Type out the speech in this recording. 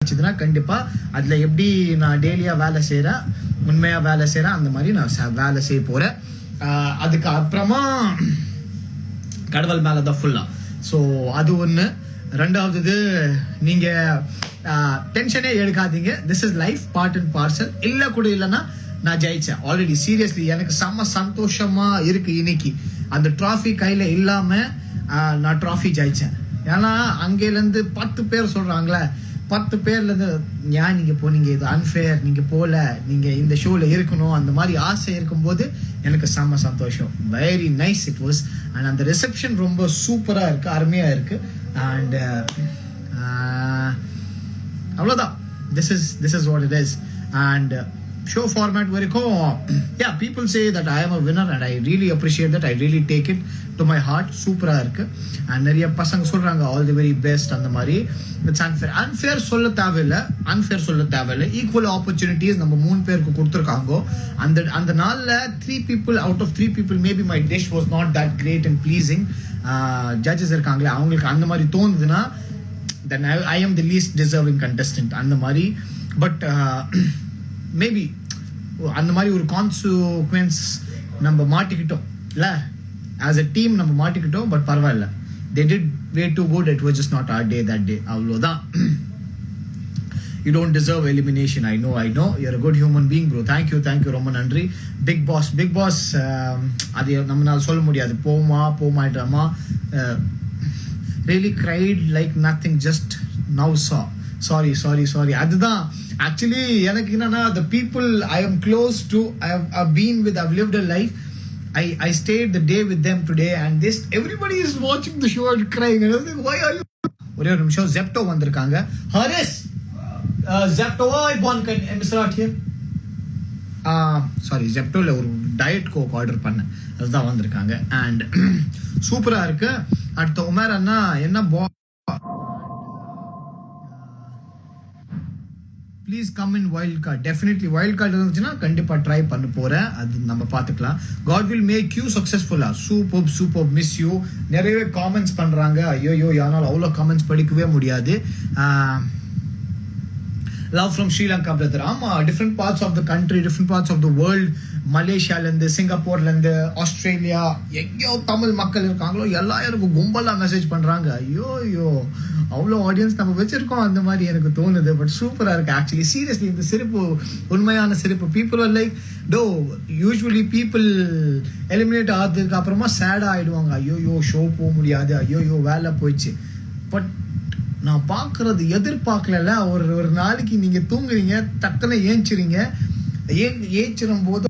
இருந்துச்சுன்னா கண்டிப்பா அதுல எப்படி நான் டெய்லியா வேலை செய்யறேன், உண்மையா வேலை செய்யறேன், அந்த மாதிரி நான் வேலை செய்ய போறேன். அதுக்கு அப்புறமா கடவுள் மேலதான் ஃபுல்லா. ஸோ அது ஒண்ணு. ரெண்டாவது, நீங்க டென்ஷனே எடுக்காதீங்க. This is life, part and parcel. இல்ல கூட இல்லைன்னா நான் ஜெயிச்சேன் ஆல்ரெடி. சீரியஸ்லி எனக்கு செம்ம சந்தோஷமா இருக்கு இன்னைக்கு. அந்த ட்ராஃபி கையில இல்லாம நான் ட்ராஃபி ஜெயிச்சேன். ஏன்னா அங்கேருந்து 10 பேர் சொல்றாங்களே, 10 பேர்ல இருந்து ஏன் நீங்க போனீங்க, இது அன்ஃபேர், நீங்க போல, நீங்க இந்த ஷோல இருக்கணும், அந்த மாதிரி ஆசை இருக்கும்போது எனக்கு செம்ம சந்தோஷம். Very nice it was. And அந்த ரிசப்ஷன் ரொம்ப சூப்பரா இருக்கு, அருமையா இருக்கு. அண்ட் அவ்வளவுதான். This is what it is. And show format வரைக்கும் yeah, people say that I am a winner and I really appreciate that. I really take it to my heart. சூப்பரா இருக்கு. அண்ட் நிறைய பசங்க சொல்றாங்க all the very best அந்த மாதிரி. It's unfair சொல்ல தேவையில்லை. ஈக்குவல் ஆப்பர்ச்சுனிட்டிஸ் நம்ம 3 பேருக்கு கொடுத்துருக்காங்க. அந்த நாள்ல 3 people out of 3 people maybe my dish was not that great and pleasing. Judges இருக்காங்களே, அவங்களுக்கு அந்த மாதிரி தோணுதுன்னா then I am the least deserving contestant அந்த மாதிரி. பட் மேபி அந்த மாதிரி ஒரு கான்சிக்வன்ஸ் நம்ம மாட்டிக்கிட்டோம் இல்ல, ஆஸ் அ டீம் நம்ம மாட்டிக்கிட்டோம். பட் பரவாயில்ல, they did way too good. It was just not our day that day. அவ்வளோதான். You don't deserve elimination. I know you're a good human being, bro. Thank you ரொம்ப நன்றி. Big boss அது நம்மளால சொல்ல முடியாது. போமாட்டாமா. Really cried like nothing, just now saw. Sorry. அதுதான் actually எனக்கு என்னன்னா, the people I am close to, I've been with, I've lived a life. I stayed the day with them today and everybody is watching the show and crying. And I was like, why are you? ஒரே ஒரு நிமிஷம், Zepto வந்திருக்காங்க. Haris, Zepto, I want Mr. Art here. Sorry, Zeptoல ஒரு diet Coke order பண்ணேன், அதுதான் வந்திருக்காங்க. And சூப்பரா இருக்கு. அடுத்த உமர் அண்ணா என்ன please come in wild card. Definitely wild card இருந்துச்சுன்னா கண்டிப்பா ட்ரை பண்ண போறேன். அது நம்ம பார்த்துக்கலாம். காட் வில் மேக் யூ சக்சஸ்ஃபுல்லா. Super miss you. நிறையவே காமெண்ட்ஸ் பண்றாங்க. ஐயோ, யாரால அவ்வளோ காமெண்ட்ஸ் படிக்கவே முடியாது. Love from Sri Lanka, brother. Different parts of the country, different parts of the world. மலேசியாலேருந்து, சிங்கப்பூர்லேருந்து, ஆஸ்திரேலியா, எங்கேயோ தமிழ் மக்கள் இருக்காங்களோ எல்லாருக்கும் கும்பலா மெசேஜ் பண்றாங்க. ஐயோ, அவ்வளோ ஆடியன்ஸ் நம்ம வச்சிருக்கோம் அந்த மாதிரி எனக்கு தோணுது. பட் சூப்பரா இருக்கு ஆக்சுவலி. சீரியஸ்லி இந்த சிரிப்பு உண்மையான சிரிப்பு. People are like usually people eliminate ஆகிறதுக்கு அப்புறமா சேடா ஆயிடுவாங்க. ஐயோ ஷோ போக முடியாது, ஐயோ வேலை போயிடுச்சு. பட் நான் பாக்குறது எதிர்பார்க்கல. ஒரு நாளைக்கு நீங்க தூங்குறீங்க, டக்குன்னு ஏஞ்சிரும் போது